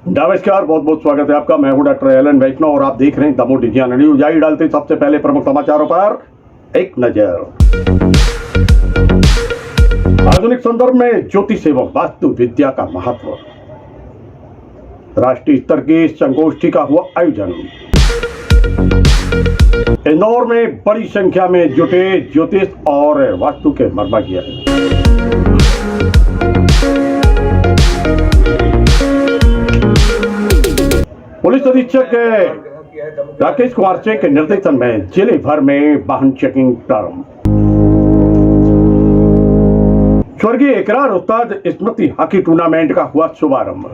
नमस्कार, बहुत बहुत स्वागत है आपका। मैं हूं डॉक्टर एलन वैष्णव और आप देख रहे हैं दमोह डिजिटल न्यूज। आइए डालते हैं सबसे पहले प्रमुख समाचारों पर एक नजर। आधुनिक संदर्भ में ज्योतिष एवं वास्तु विद्या का महत्व। राष्ट्रीय स्तर की संगोष्ठी का हुआ आयोजन। इंदौर में बड़ी संख्या में जुटे ज्योतिष और वास्तु के मर्मज्ञ। पुलिस अधीक्षक राकेश कुमार सिंह के निर्देशन में जिले भर में वाहन चेकिंग प्रारंभ। स्वर्गीय इकरार उस्ताद स्मृति हॉकी टूर्नामेंट का हुआ शुभारंभ।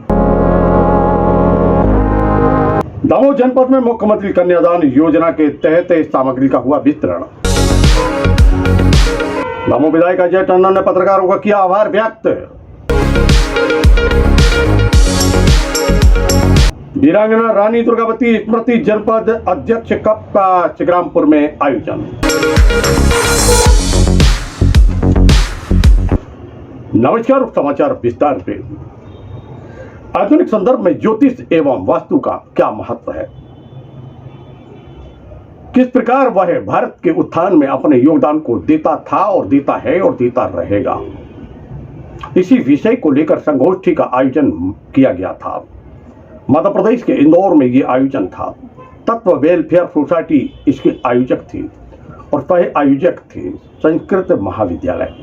दमोह जनपद में मुख्यमंत्री कन्यादान योजना के तहत सामग्री का हुआ वितरण। दमोह विधायक अजय टंडन ने पत्रकारों का किया आभार व्यक्त। वीरांगना रानी दुर्गावती स्मृति जनपद अध्यक्ष कप का चिकरामपुर में आयोजन। नमस्कार, समाचार विस्तार से। आधुनिक संदर्भ में ज्योतिष एवं वास्तु का क्या महत्व है, किस प्रकार वह भारत के उत्थान में अपने योगदान को देता था और देता है और देता रहेगा, इसी विषय को लेकर संगोष्ठी का आयोजन किया गया था। मध्य प्रदेश के इंदौर में ये आयोजन था। तत्व वेलफेयर सोसाइटी इसके आयोजक थी और सह आयोजक थे संस्कृत महाविद्यालय।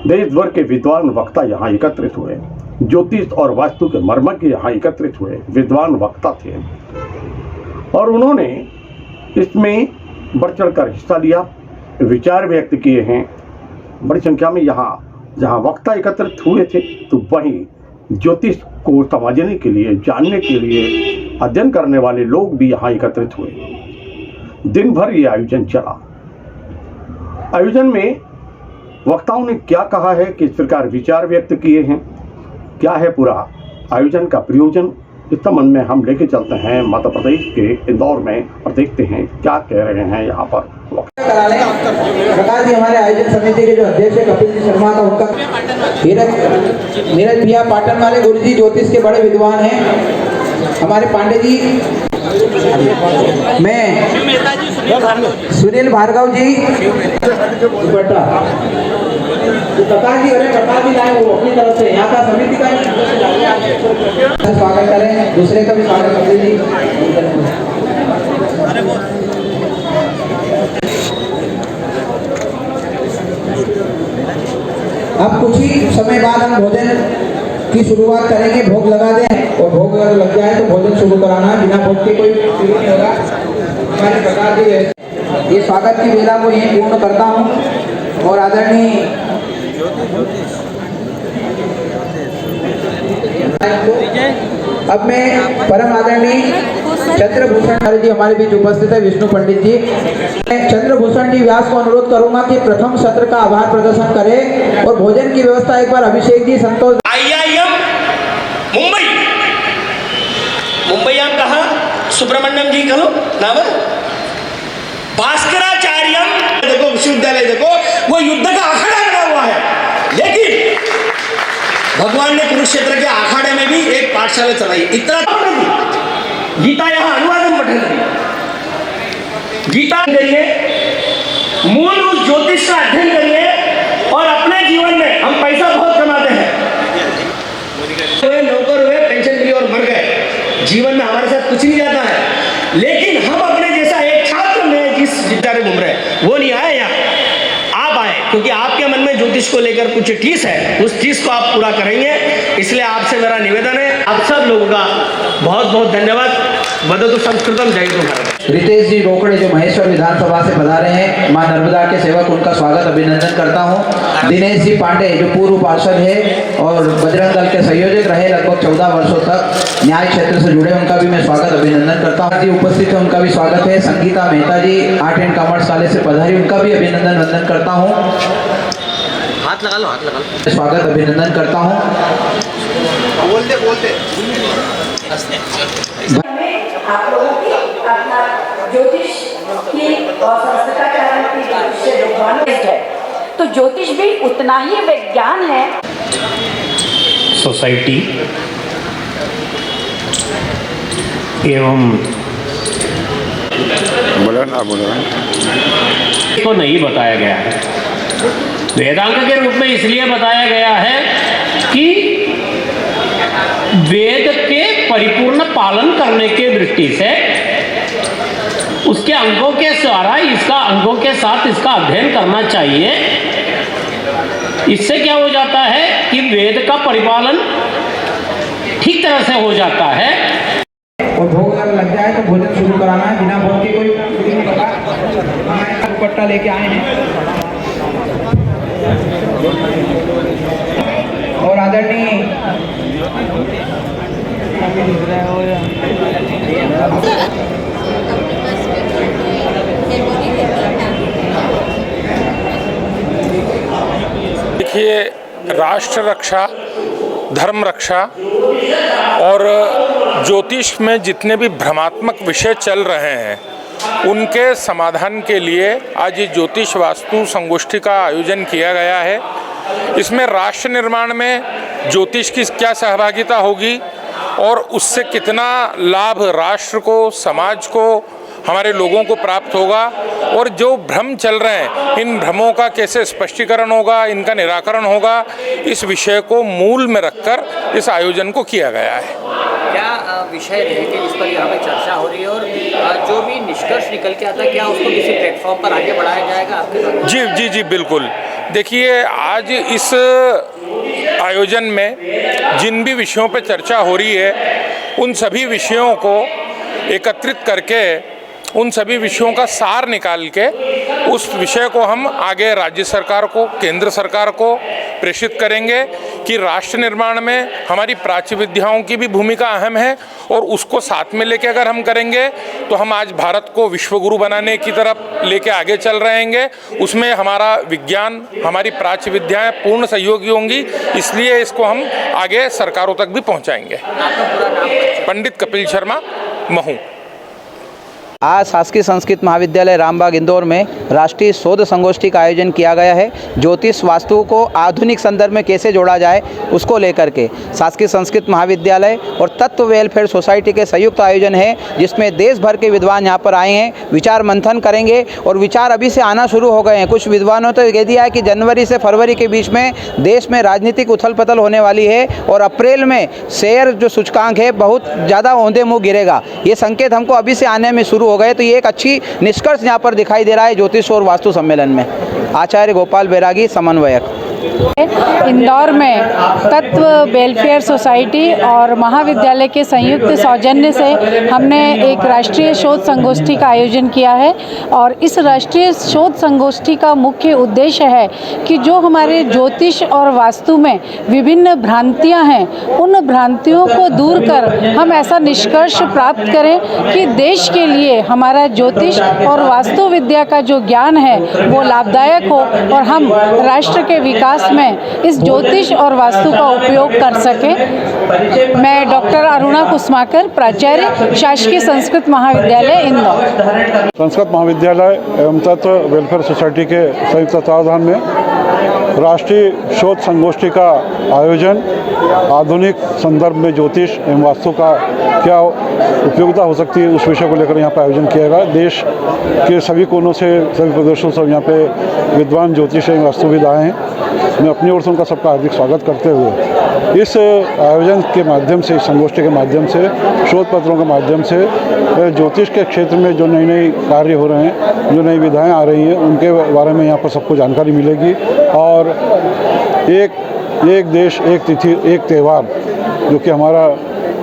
देश भर के विद्वान वक्ता यहाँ एकत्रित हुए। ज्योतिष और वास्तु के मर्मज्ञ यहाँ एकत्रित हुए, विद्वान वक्ता थे और उन्होंने इसमें बढ़ चढ़कर हिस्सा लिया, विचार व्यक्त किए हैं। बड़ी संख्या में यहाँ जहाँ वक्ता एकत्रित हुए थे तो वहीं ज्योतिष को समझने के लिए, जानने के लिए अध्ययन करने वाले लोग भी यहाँ एकत्रित हुए। दिन भर ये आयोजन चला। आयोजन में वक्ताओं ने क्या कहा है, किस प्रकार विचार व्यक्त किए हैं, क्या है पूरा आयोजन का प्रयोजन, इस संबंध में हम लेके चलते हैं मध्य प्रदेश के इंदौर में और देखते हैं क्या कह रहे हैं यहाँ पर। प्रकाश जी हमारे आयोजन समिति के जो अध्यक्ष है कपिल जी शर्मा का, उनका नीरज भैया पाटन वाले गुरु जी ज्योतिष के बड़े विद्वान हैं। हमारे पांडे जी, मैं सुनील भार्गव जी, प्रकाश जी लाए वो अपनी तरफ से यहाँ का समिति का स्वागत करें, दूसरे का भी स्वागत करें जी। अब कुछ ही समय बाद हम भोजन की शुरुआत करेंगे। भोग लगा दें और भोग अगर लग जाए तो भोजन शुरू कराना है, बिना भोग के कोई शुरू नहीं होगा। हमारे प्रकार जी ये स्वागत की बेला को यही पूर्ण करता हूँ और आदरणीय अब मैं परम आदरणीय चंद्रभूषण जी हमारे बीच उपस्थित है, विष्णु पंडित जी। चंद्रभूषण जी व्यास को अनुरोध करूंगा कि प्रथम सत्र का आभार प्रदर्शन करें और भोजन की व्यवस्था एक बार अभिषेक जी, संतोष। IIM मुंबई आप कहा, सुब्रमण्यम जी कहो नाम, भास्कराचार्यम देखो, विश्वविद्यालय देखो, वो युद्ध का अखाड़ा लगा हुआ है, लेकिन भगवान ने कुरुक्षेत्र के अखाड़े में भी एक पाठशाला चलाई। इतना गीता यहाँ अनुवादन पठन की गीता करिए, मूल उस ज्योतिष का अध्ययन करिए और अपने जीवन में हम पैसा बहुत कमाते हैं, नौकर हुए, पेंशन लिए और मर गए, जीवन में हमारे साथ कुछ नहीं जाता है। लेकिन हम अपने जैसा एक छात्र में जिस विद्या में घूम रहे हैं वो नहीं आए यहाँ, आप आए क्योंकि आपके मन में ज्योतिष को लेकर कुछ चीज है, उस चीज को आप पूरा करेंगे। इसलिए आपसे मेरा निवेदन है, आप सब लोगों का बहुत बहुत धन्यवाद। वदतु संस्कृतम, जय हिंद भारत। रितेश जी रोकड़े जो महेश्वर विधानसभा से पधारे हैं, मां नर्मदा के सेवक, उनका स्वागत अभिनंदन करता हूं। दिनेश जी पांडे जो पूर्व पार्षद है और बजरंग दल के संयोजक रहे लगभग 14 वर्षों तक, न्याय क्षेत्र से जुड़े, उनका भी मैं स्वागत अभिनंदन करता हूँ। जी उपस्थित है, उनका भी स्वागत है। संगीता मेहता जी आर्ट एंड कॉमर्स कॉलेज से पधारी, उनका भी अभिनंदन वंदन करता हूँ। हाथ लगा लो, हाथ लगा लो। स्वागत अभिनंदन करता हूँ। बोलते आप लोगों की अपना ज्योतिष की और संस्कृत है, तो ज्योतिष भी उतना ही विज्ञान है। सोसाइटी एवं बोलो को नहीं बताया गया है। वेदांग के रूप में इसलिए बताया गया है कि वेद के परिपूर्ण पालन करने के दृष्टि से उसके अंगों के द्वारा अंगों के साथ इसका अध्ययन करना चाहिए। इससे क्या हो जाता है कि वेद का परिपालन ठीक तरह से हो जाता है। और भोग अगर लग जाए तो भोजन शुरू कराना है, बिना भोग के कोई नहीं होगा। हमारे दुपट्टा लेके आए हैं और आदरणीय देखिए, राष्ट्र रक्षा, धर्म रक्षा और ज्योतिष में जितने भी भ्रमात्मक विषय चल रहे हैं उनके समाधान के लिए आज ये ज्योतिष वास्तु संगोष्ठी का आयोजन किया गया है। इसमें राष्ट्र निर्माण में ज्योतिष की क्या सहभागिता होगी और उससे कितना लाभ राष्ट्र को, समाज को, हमारे लोगों को प्राप्त होगा और जो भ्रम चल रहे हैं इन भ्रमों का कैसे स्पष्टीकरण होगा, इनका निराकरण होगा, इस विषय को मूल में रखकर इस आयोजन को किया गया है। क्या विषय रहेंगे जिस पर यहाँ पे चर्चा हो रही है और जो भी निष्कर्ष निकल के आता है क्या उसको किसी प्लेटफॉर्म पर आगे बढ़ाया जाएगा आपके साथ? जी जी जी बिल्कुल। देखिए, आज इस आयोजन में जिन भी विषयों पर चर्चा हो रही है उन सभी विषयों को एकत्रित करके, उन सभी विषयों का सार निकाल के उस विषय को हम आगे राज्य सरकार को, केंद्र सरकार को प्रेषित करेंगे कि राष्ट्र निर्माण में हमारी प्राच्य विद्याओं की भी भूमिका अहम है और उसको साथ में लेके अगर हम करेंगे तो हम आज भारत को विश्वगुरु बनाने की तरफ लेके आगे चल रहेंगे। उसमें हमारा विज्ञान, हमारी प्राच्य विद्याएं पूर्ण सहयोगी होंगी, इसलिए इसको हम आगे सरकारों तक भी पहुँचाएंगे। पंडित कपिल शर्मा, महू। आज शासकीय संस्कृत महाविद्यालय रामबाग इंदौर में राष्ट्रीय शोध संगोष्ठी का आयोजन किया गया है। ज्योतिष वास्तु को आधुनिक संदर्भ में कैसे जोड़ा जाए उसको लेकर के शासकीय संस्कृत महाविद्यालय और तत्व वेलफेयर सोसाइटी के संयुक्त आयोजन है, जिसमें देश भर के विद्वान यहाँ पर आए हैं, विचार मंथन करेंगे और विचार अभी से आना शुरू हो गए हैं। कुछ विद्वानों तो कह दिया है कि जनवरी से फरवरी के बीच में देश में राजनीतिक उथल पथल होने वाली है और अप्रैल में शेयर जो सूचकांक है बहुत ज़्यादा औंधे मुँह गिरेगा। ये संकेत हमको अभी से आने में शुरू हो गए, तो ये एक अच्छी निष्कर्ष यहाँ पर दिखाई दे रहा है ज्योतिष और वास्तु सम्मेलन में। आचार्य गोपाल बैरागी, समन्वयक। इंदौर में तत्व वेलफेयर सोसाइटी और महाविद्यालय के संयुक्त सौजन्य से हमने एक राष्ट्रीय शोध संगोष्ठी का आयोजन किया है और इस राष्ट्रीय शोध संगोष्ठी का मुख्य उद्देश्य है कि जो हमारे ज्योतिष और वास्तु में विभिन्न भ्रांतियां हैं, उन भ्रांतियों को दूर कर हम ऐसा निष्कर्ष प्राप्त करें कि देश के लिए हमारा ज्योतिष और वास्तु विद्या का जो ज्ञान है वो लाभदायक हो और हम राष्ट्र के विकास में इस ज्योतिष और वास्तु का उपयोग कर सकें। मैं डॉक्टर अरुणा कुसमाकर, प्राचार्य, शासकीय संस्कृत महाविद्यालय इंदौर। संस्कृत महाविद्यालय एवं तत्व वेलफेयर सोसाइटी के संयुक्त तत्वावधान में राष्ट्रीय शोध संगोष्ठी का आयोजन आधुनिक संदर्भ में ज्योतिष एवं वास्तु का क्या उपयोगिता हो सकती है उस विषय को लेकर यहाँ पर आयोजन किया गया। देश के सभी कोनों से, सभी प्रदेशों से यहाँ पे विद्वान ज्योतिष एवं वास्तुविद आए हैं। मैं अपनी ओर से उनका सबका हार्दिक स्वागत करते हुए इस आयोजन के माध्यम से, इस संगोष्ठी के माध्यम से, शोध पत्रों के माध्यम से ज्योतिष के क्षेत्र में जो नई नई कार्य हो रहे हैं, जो नई विधाएं आ रही हैं, उनके बारे में यहाँ पर सबको जानकारी मिलेगी और एक देश, एक तिथि, एक त्यौहार, जो कि हमारा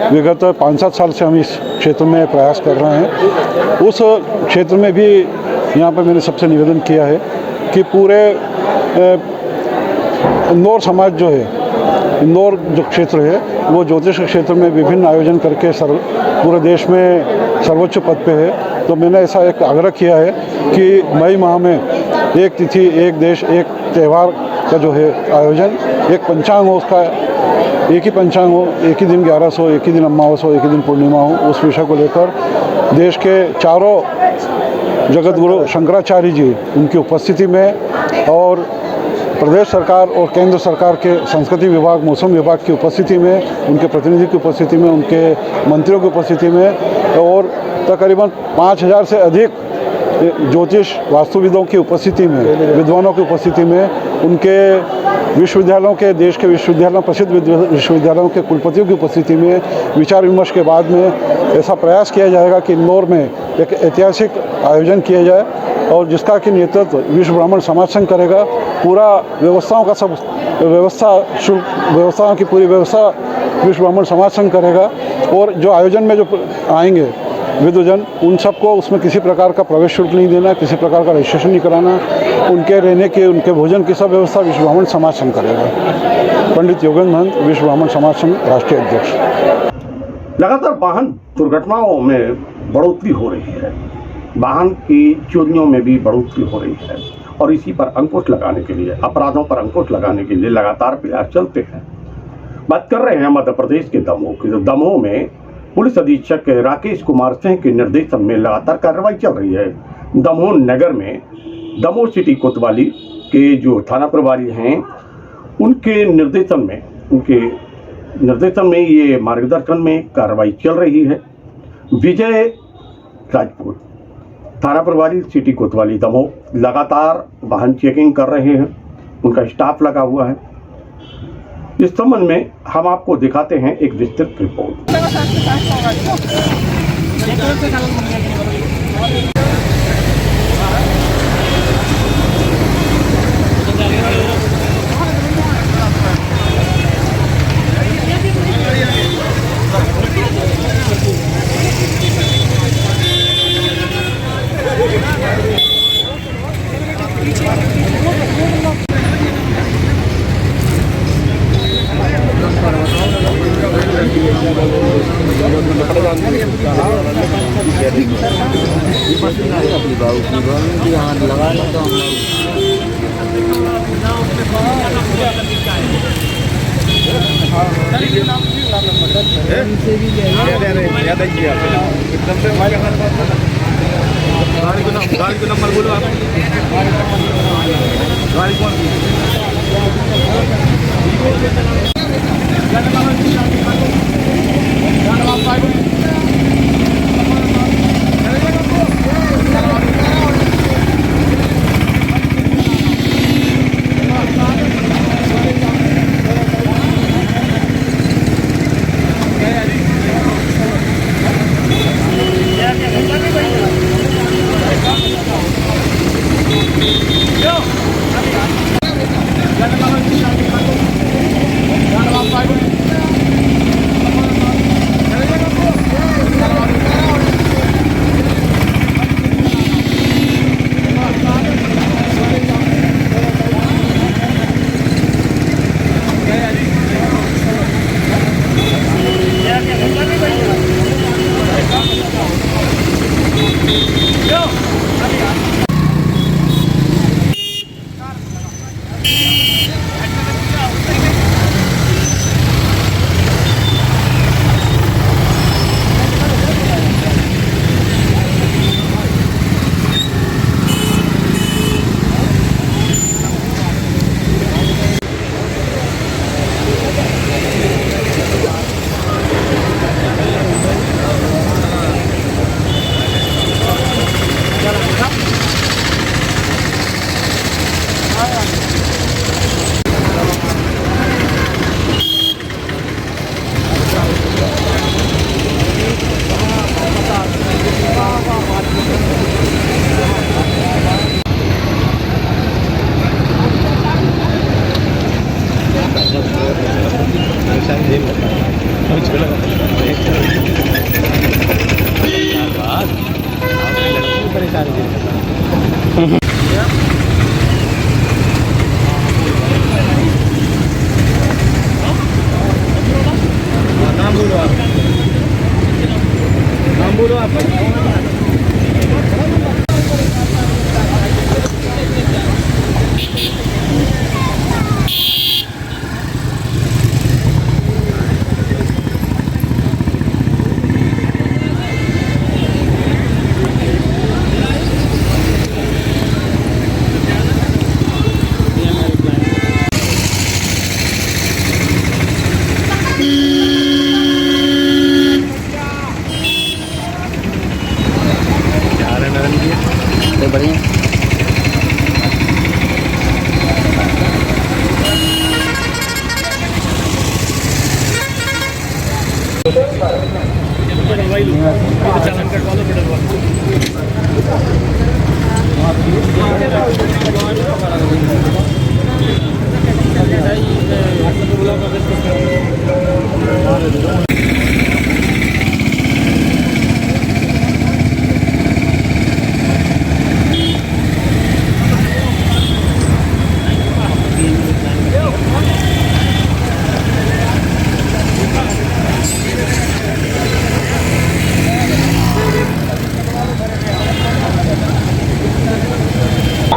विगत 5-7 साल से हम इस क्षेत्र में प्रयास कर रहे हैं, उस क्षेत्र में भी यहाँ पर मैंने सबसे निवेदन किया है कि पूरे इंदौर समाज जो है, इंदौर जो क्षेत्र है वो ज्योतिष के क्षेत्र में विभिन्न आयोजन करके पूरे देश में सर्वोच्च पद पे है। तो मैंने ऐसा एक आग्रह किया है कि मई माह में एक तिथि, एक देश, एक त्यौहार का जो है आयोजन, एक पंचांग हो, उसका एक ही पंचांग हो, एक ही दिन 11 हो, एक ही दिन अमावस हो, एक ही दिन पूर्णिमा हो, उस विषय को लेकर देश के चारों जगत गुरु शंकराचार्य जी उनकी उपस्थिति में और प्रदेश सरकार और केंद्र सरकार के संस्कृति विभाग, मौसम विभाग की उपस्थिति में, उनके प्रतिनिधि की उपस्थिति में, उनके मंत्रियों की उपस्थिति में और तकरीबन 5000 से अधिक ज्योतिष वास्तुविदों की उपस्थिति में, विद्वानों की उपस्थिति में, उनके विश्वविद्यालयों के, देश के विश्वविद्यालयों, प्रसिद्ध विश्वविद्यालयों के कुलपतियों की उपस्थिति में विचार विमर्श के बाद में ऐसा प्रयास किया जाएगा कि इंदौर में एक ऐतिहासिक आयोजन किया जाए और जिसका कि नेतृत्व विश्व ब्राह्मण समाज संघ करेगा। पूरा व्यवस्थाओं का सब व्यवस्थाओं की पूरी व्यवस्था विश्व ब्राह्मण समाज संघ करेगा और जो आयोजन में जो आएंगे विद्वजन, उन सबको उसमें किसी प्रकार का प्रवेश शुल्क नहीं देना, किसी प्रकार का रजिस्ट्रेशन नहीं कराना, उनके रहने की, उनके भोजन की सब व्यवस्था विश्व ब्राह्मण समाज संघ करेगा। पंडित योगेंद्र महंत, विश्व ब्राह्मण समाज संघ राष्ट्रीय अध्यक्ष। लगातार वाहन दुर्घटनाओं में बढ़ोतरी हो रही है, वाहन की चोरियों में भी बढ़ोतरी हो रही है और इसी पर अंकुश लगाने के लिए, अपराधों पर अंकुश लगाने के लिए लगातार प्रयास चलते हैं। बात कर रहे हैं मध्य प्रदेश के दमोह की। दमोह में पुलिस अधीक्षक राकेश कुमार सिंह के निर्देशन में लगातार कार्रवाई चल रही है। दमोह नगर में दमोह सिटी कोतवाली के जो थाना प्रभारी हैं उनके निर्देशन में ये मार्गदर्शन में कार्रवाई चल रही है। विजय राजपूत थाना प्रभारी सिटी कोतवाली दमोह लगातार वाहन चेकिंग कर रहे हैं, उनका स्टाफ लगा हुआ है। इस संबंध में हम आपको दिखाते हैं एक विस्तृत रिपोर्ट। गाड़ी का नंबर बोलो आप। गाड़ी कौन सी?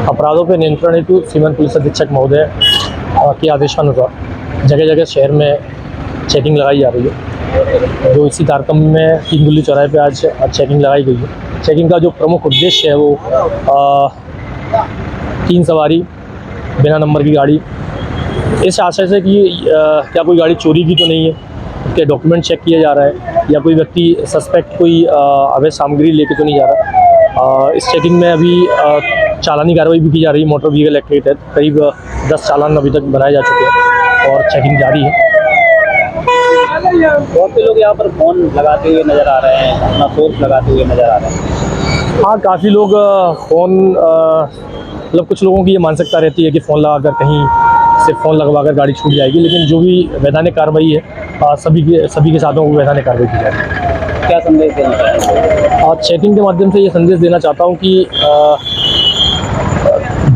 अपराधों पर नियंत्रण हेतु सीमा पुलिस अधीक्षक महोदय के आदेशानुसार जगह जगह शहर में चेकिंग लगाई जा रही है। जो इसी तारतम्य में तीन गुल्ली चौराहे पे आज चेकिंग लगाई गई है। चेकिंग का जो प्रमुख उद्देश्य है वो 3 सवारी बिना नंबर की गाड़ी, इस आशय से कि क्या कोई गाड़ी चोरी की तो नहीं है, उसके डॉक्यूमेंट चेक किया जा रहा है या कोई व्यक्ति सस्पेक्ट कोई अवैध सामग्री लेके तो नहीं जा रहा। इस चेकिंग में अभी चालानी कार्रवाई भी की जा रही है। मोटर व्हीकल एक्ट के तहत करीब 10 चालान अभी तक बनाए जा चुके हैं और चेकिंग जारी है। बहुत से लोग यहाँ पर फोन लगाते हुए नजर आ रहे हैं, अपना सोर्स लगाते हुए नजर आ रहे हैं। हाँ, काफ़ी लोग फ़ोन मतलब कुछ लोगों की ये मानसिकता रहती है कि फ़ोन लगाकर कहीं से फ़ोन लगवाकर गाड़ी छूट जाएगी, लेकिन जो भी वैधानिक कार्रवाई है सभी के साथों को वैधानिक कार्रवाई की जाएगी। क्या संदेश देना चाहेंगे? आज चेकिंग के माध्यम से ये संदेश देना चाहता हूँ कि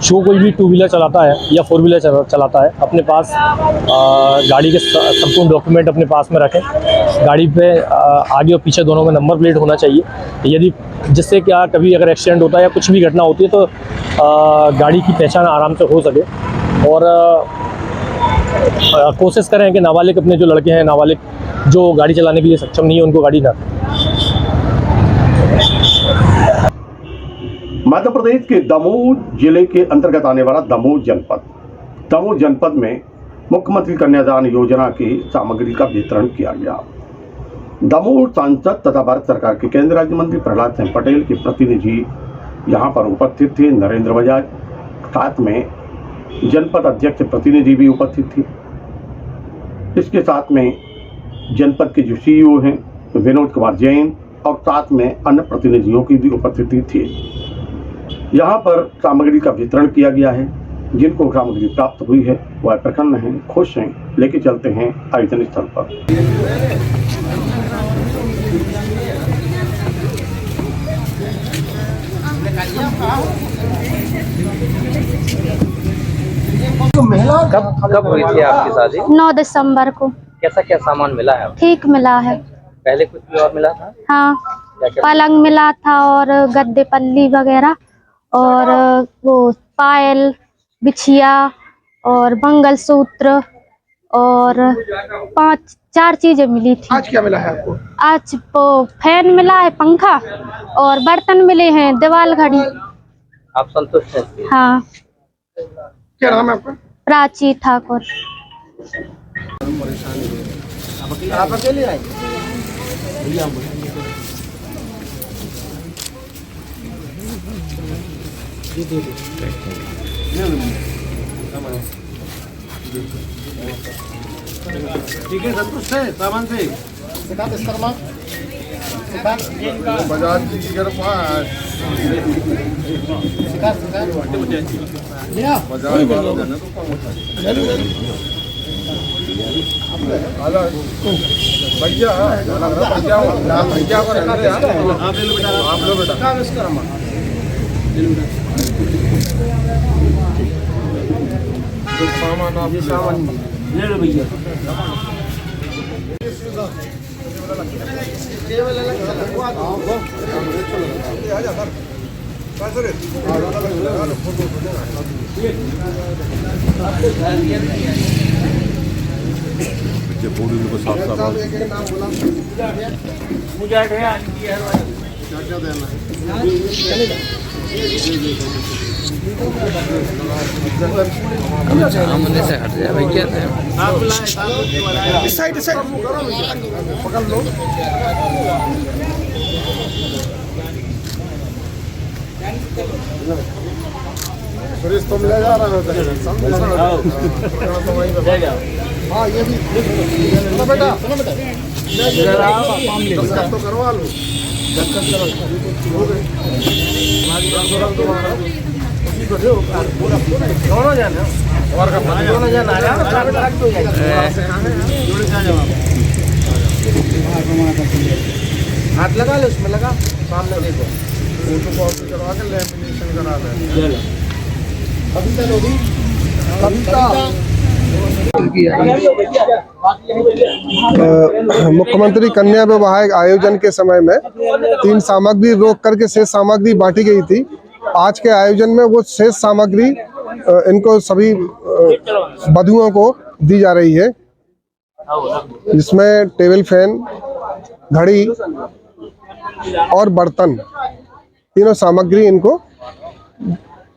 जो कोई भी 2 व्हीलर चलाता है या 4 व्हीलर चलाता है, अपने पास गाड़ी के संपूर्ण डॉक्यूमेंट अपने पास में रखें। गाड़ी पे आगे और पीछे दोनों में नंबर प्लेट होना चाहिए। यदि जिससे क्या कभी अगर एक्सीडेंट होता है या कुछ भी घटना होती है तो गाड़ी की पहचान आराम से हो सके। और कोशिश करें कि नाबालिग अपने जो लड़के हैं, नाबालिग जो गाड़ी चलाने के लिए सक्षम नहीं है, उनको गाड़ी ना। मध्य प्रदेश के दमोह जिले के अंतर्गत आने वाला दमोह जनपद में मुख्यमंत्री कन्यादान योजना की सामग्री का वितरण किया गया। दमोह सांसद तथा भारत सरकार के केंद्रीय राज्य मंत्री प्रहलाद सिंह पटेल के प्रतिनिधि यहां पर उपस्थित थे। नरेंद्र बजाज, साथ में जनपद अध्यक्ष प्रतिनिधि भी उपस्थित थी। इसके साथ में जनपद के जो सीईओ हैं विनोद कुमार जैन और साथ में अन्य प्रतिनिधियों की भी उपस्थिति थी। यहाँ पर सामग्री का वितरण किया गया है। जिनको सामग्री प्राप्त हुई है वह प्रसन्न हैं, खुश हैं। लेके चलते हैं आयोजन स्थल पर। कब हुई थी आपकी शादी? 9 दिसंबर को। कैसा क्या सामान मिला है? ठीक मिला है। पहले कुछ भी और मिला था? हाँ, क्या पलंग मिला था और गद्दे पल्ली वगैरह और वो पायल, बिछिया और मंगलसूत्र और 4 चीजें मिली थी। आज क्या मिला है आपको? आज वो फैन मिला है, पंखा और बर्तन मिले हैं, दीवार घड़ी। आप संतुष्ट हैं? हाँ। क्या नाम है आपका? प्राची ठाकुर। आप अकेले आए? ठीक है, संतुष्ट है सामान से? बजाज जी के पास भैया भैया को रखा आप लोग बेटा सामान आप सामान ले लो भैया। क्या देना सामने से हट जाए भैया। इस साइड पकड़ लो। सुरेश तुम ले जा रहे हो? हाँ, ये भी बेटा तो करवा लो। हाथ लगा ले, उसमें लगा, सामने देखो, फोटो कॉपी करवा के लैमिनेशन करा ले। मुख्यमंत्री कन्या विवाह आयोजन के समय में 3 सामग्री रोक करके शेष सामग्री बांटी गई थी। आज के आयोजन में वो शेष सामग्री इनको सभी वधुओं को दी जा रही है, जिसमें टेबल फैन, घड़ी और बर्तन, तीनों सामग्री इनको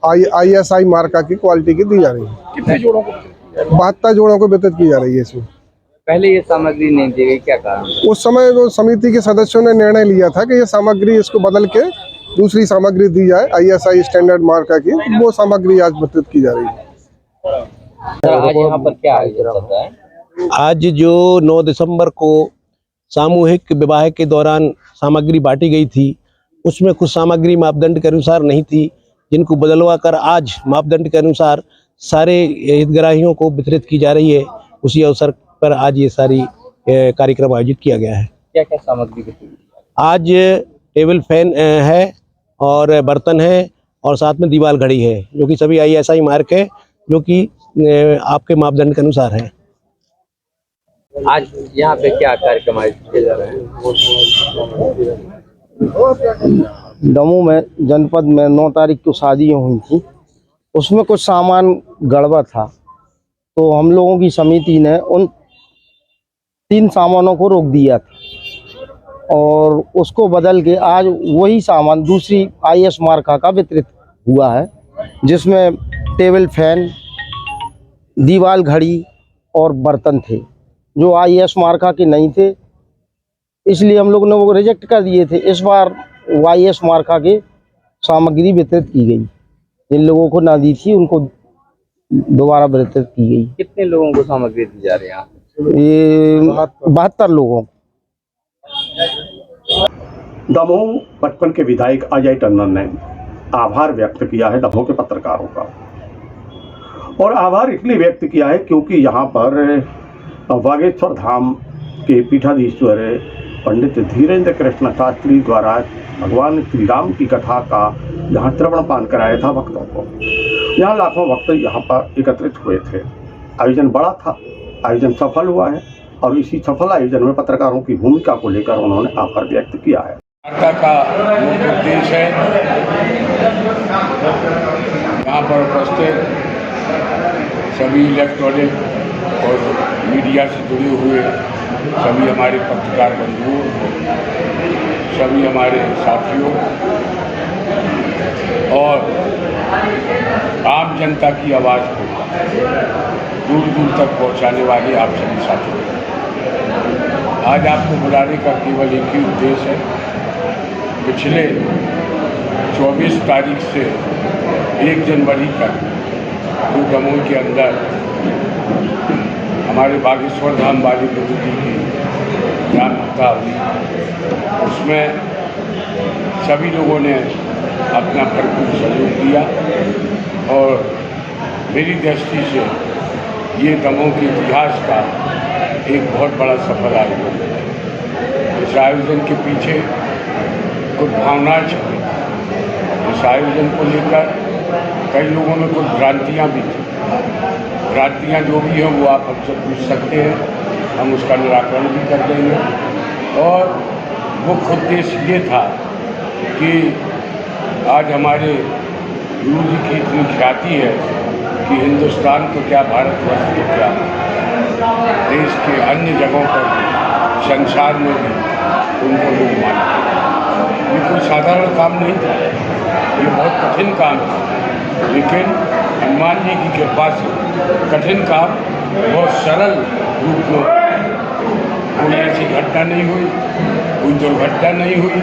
ISI मार्का की क्वालिटी की दी जा रही है। कितने जोड़ों को? 72 जोड़ों को वितरित की जा रही है। इसमें पहले ये सामग्री नहीं दी गई, क्या कारण? उस समय वो समिति के सदस्यों ने निर्णय लिया था कि ये सामग्री, इसको बदल के दूसरी सामग्री दी जाए, ISI स्टैंडर्ड मार्का की, वो सामग्री आज वितरित की जा रही है। आज यहाँ पर क्या आयोजन होता है? आज जो 9 दिसंबर को सामूहिक विवाह के दौरान सामग्री बांटी गई थी, उसमें कुछ सामग्री मापदंड के अनुसार नहीं थी, जिनको बदलवा कर आज मापदंड के अनुसार सारे हितग्राहियों को वितरित की जा रही है। उसी अवसर पर आज ये सारी कार्यक्रम आयोजित किया गया है। क्या क्या सामग्री वितरित? आज टेबल फैन है और बर्तन है और साथ में दीवार घड़ी है, जो कि सभी ISI मार्क है, जो कि आपके मापदंड के अनुसार है। आज यहाँ पे क्या कार्यक्रम आयोजित किए जा रहे हैं? दमोह में जनपद में 9 तारीख को शादियाँ हुई थी, उसमें कुछ सामान गड़बड़ था, तो हम लोगों की समिति ने उन 3 सामानों को रोक दिया था और उसको बदल के आज वही सामान दूसरी IS मार्का का वितरित हुआ है, जिसमें टेबल फैन, दीवार घड़ी और बर्तन थे, जो IS मार्का के नहीं थे, इसलिए हम लोग ने वो रिजेक्ट कर दिए थे। इस बार IS मार्का के सामग्री वितरित की गई, जिन लोगों को ना दी थी उनको दोबारा वितरित की गई। कितने लोगों को सामग्री दी जा रही है? ये 72 लोगों। दमोह 55 के विधायक अजय टंडन ने आभार व्यक्त किया है दमोह के पत्रकारों का, और आभार इसलिए व्यक्त किया है क्योंकि यहाँ पर बागेश्वर धाम के पीठाधीश्वर पंडित धीरेन्द्र कृष्ण शास्त्री द्वारा भगवान श्री राम की कथा का यहाँ श्रवण पान कराया था भक्तों को। यहाँ लाखों भक्त यहाँ पर एकत्रित हुए थे। आयोजन बड़ा था, आयोजन सफल हुआ है, और इसी सफल आयोजन में पत्रकारों की भूमिका को लेकर उन्होंने आभार व्यक्त किया है। वार्ता का मुख्य उद्देश्य है यहाँ पर उपस्थित सभी इलेक्ट्रॉनिक और मीडिया से जुड़े हुए सभी हमारे पत्रकार बंधुओं, सभी हमारे साथियों और आम जनता की आवाज़ को दूर दूर तक पहुंचाने वाले आप सभी साथियों, आज आपको बुलाने का केवल एक ही उद्देश्य है। पिछले 24 तारीख से 1 जनवरी तक जो दमोह के अंदर हमारे बागेश्वर धाम वाली गुरु जी की जानता हुई, उसमें सभी लोगों ने अपना भरपूर सहयोग दिया, और मेरी दृष्टि से ये दमोह के इतिहास का एक बहुत बड़ा सफल आयोजन है। इस आयोजन के पीछे कुछ भावनाएं छिपी थी। इस आयोजन को लेकर कई लोगों में कुछ भ्रांतियाँ भी थी। भ्रांतियाँ जो भी हैं वो आप हमसे पूछ सकते हैं, हम उसका निराकरण भी कर देंगे। और मुख्य उद्देश्य ये था कि आज हमारे गुरु जी की इतनी ख्याति है कि हिंदुस्तान तो क्या, भारतवर्ष तो क्या, देश के अन्य जगहों पर संसार में भी उनको लोग मानते हैं। ये कोई साधारण काम नहीं था, ये बहुत कठिन काम था, लेकिन हनुमान जी की कृपा से कठिन काम बहुत सरल रूप में, कोई ऐसी घटना नहीं हुई, कोई दुर्घटना नहीं हुई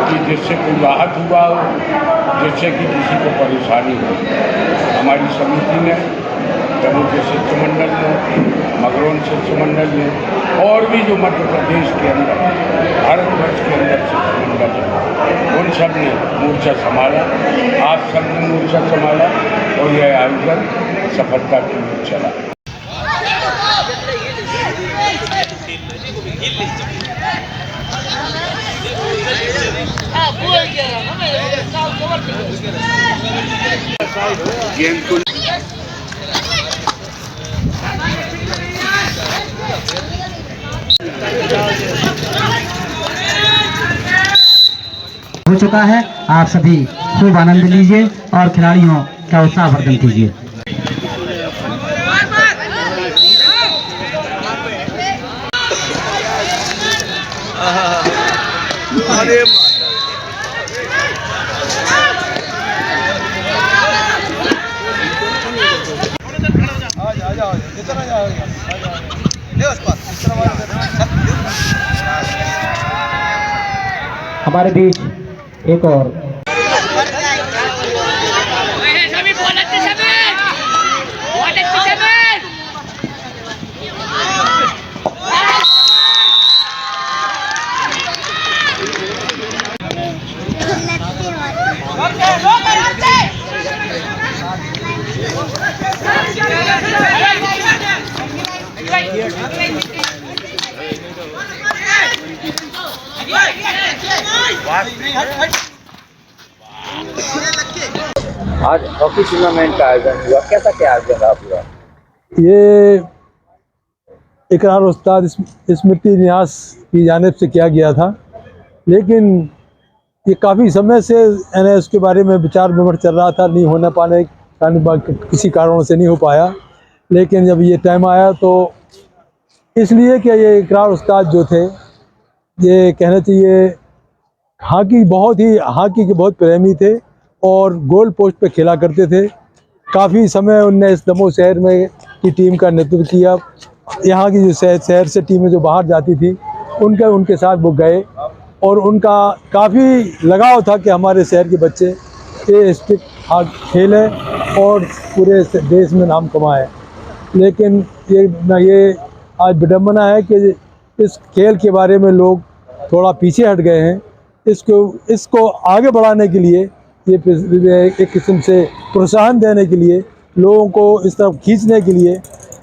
कि जिससे कोई राहत हुआ हो, जिससे कि किसी को परेशानी हो। हमारी समिति ने दमोह के शिष्टमंडल ने, मगरौन शिष्टमंडल ने, और भी जो मध्य प्रदेश के अंदर, भारतवर्ष के अंदर शिष्टमंडल है, उन सब ने मोर्चा संभाला। आप सब ने मोर्चा संभाला और यह आयोजन सफलता की ओर चला। हो चुका है। आप सभी खूब आनंद लीजिए और खिलाड़ियों का उत्साहवर्धन कीजिए। हमारे बीच एक और आज हॉकी टूर्नामेंट का आयोजन हुआ, कैसा क्या आयोजन रहा पूरा? ये इकरार उस्ताद स्मृति न्यास की जानिब से किया गया था, लेकिन ये काफ़ी समय से उसके बारे में विचार विमर्श चल रहा था, नहीं होने पाने किसी कारणों से नहीं हो पाया। लेकिन जब ये टाइम आया तो इसलिए कि ये इकरार उस्ताद जो थे, ये कहना चाहिए हॉकी के बहुत प्रेमी थे और गोल पोस्ट पे खेला करते थे। काफ़ी समय उनने इस दमोह शहर में की टीम का नेतृत्व किया। यहाँ की जो शहर से टीमें जो बाहर जाती थी उनके साथ वो गए और उनका काफ़ी लगाव था कि हमारे शहर के बच्चे ये स्टिक खेलें और पूरे देश में नाम कमाएं। लेकिन ये आज विडम्बना है कि इस खेल के बारे में लोग थोड़ा पीछे हट गए हैं। इसको आगे बढ़ाने के लिए, ये एक किस्म से प्रोत्साहन देने के लिए, लोगों को इस तरफ खींचने के लिए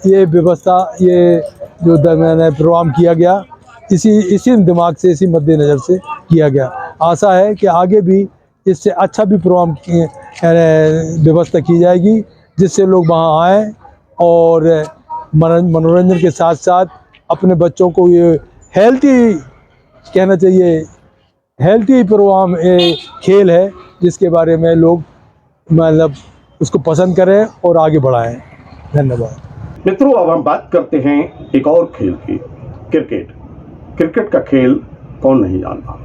ये व्यवस्था, ये जो मैंने प्रोग्राम किया गया, इसी दिमाग से, इसी मद्देनज़र से किया गया। आशा है कि आगे भी इससे अच्छा भी प्रोग्राम व्यवस्था की जाएगी, जिससे लोग वहाँ आएँ और मनोरंजन के साथ साथ अपने बच्चों को ये हेल्थी, कहना चाहिए हेल्थी प्रोग्राम खेल है, जिसके बारे में लोग मतलब उसको पसंद करें और आगे बढ़ाएं। धन्यवाद। मित्रों, अब हम बात करते हैं एक और खेल की, क्रिकेट। क्रिकेट का खेल कौन नहीं जानता,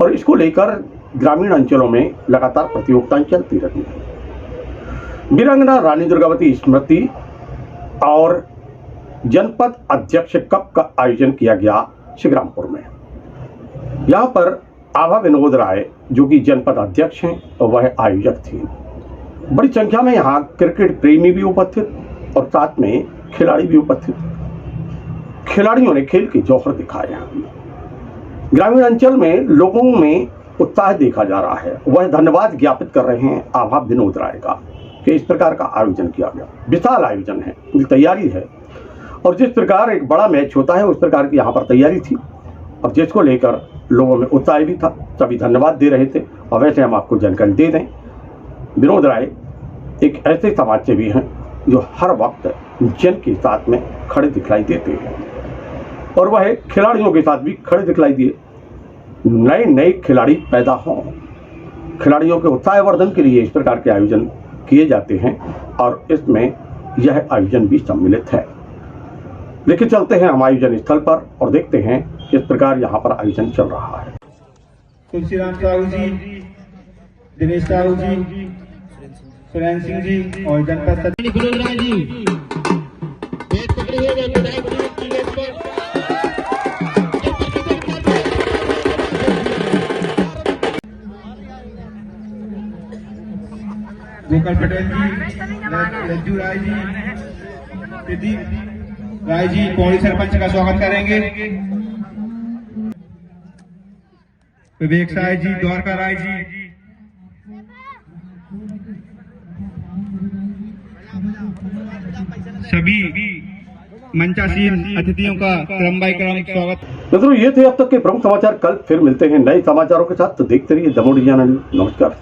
और इसको लेकर ग्रामीण अंचलों में लगातार प्रतियोगिताएं चलती रही हैं। वीरांगना रानी दुर्गावती स्मृति और जनपद अध्यक्ष कप का आयोजन किया गया शिवरामपुर में। यहाँ पर आभा विनोद राय, जो कि जनपद अध्यक्ष हैं, वह आयोजक थी। बड़ी संख्या में यहाँ क्रिकेट प्रेमी भी उपस्थित और साथ में खिलाड़ी भी उपस्थित। खिलाड़ियों ने खेल के जौहर दिखाया। ग्रामीण अंचल में लोगों में उत्साह देखा जा रहा है। वह धन्यवाद ज्ञापित कर रहे हैं आभा विनोद राय का कि इस प्रकार का आयोजन किया गया। विशाल आयोजन है, पूरी तैयारी है, और जिस प्रकार एक बड़ा मैच होता है उस प्रकार की यहाँ पर तैयारी थी, और जिसको लेकर लोगों में उत्साह भी था। सभी धन्यवाद दे रहे थे। और वैसे हम आपको जानकारी दे दें, विनोद राय एक ऐसे समाजसेवी हैं जो हर वक्त जन के साथ में खड़े दिखलाई देते हैं, और वह खिलाड़ियों के साथ भी खड़े दिखलाई दिए। नए खिलाड़ी पैदा हों, खिलाड़ियों के उत्साहवर्धन के लिए इस प्रकार के आयोजन किए जाते हैं, और इसमें यह आयोजन भी सम्मिलित है। लेके चलते हैं हम आयोजन स्थल पर और देखते हैं किस प्रकार यहाँ पर आयोजन चल रहा है। तुलसीराम साहू जी, दिनेश साहू जी, सुरेंद्र सिंह जी और जनपद गोपाल पटेल जी, रज्जू राय जी, सिद्धि राय जी पौड़ी सरपंच का स्वागत करेंगे। विवेक साय जी, द्वारका राय जी, सभी मंचासीन अतिथियों का क्रम बाय क्रम स्वागत। मित्रों, ये थे अब तक के प्रमुख समाचार। कल फिर मिलते हैं नए समाचारों के साथ, तो देखते रहिए दमोह डिवीजन। नमस्कार।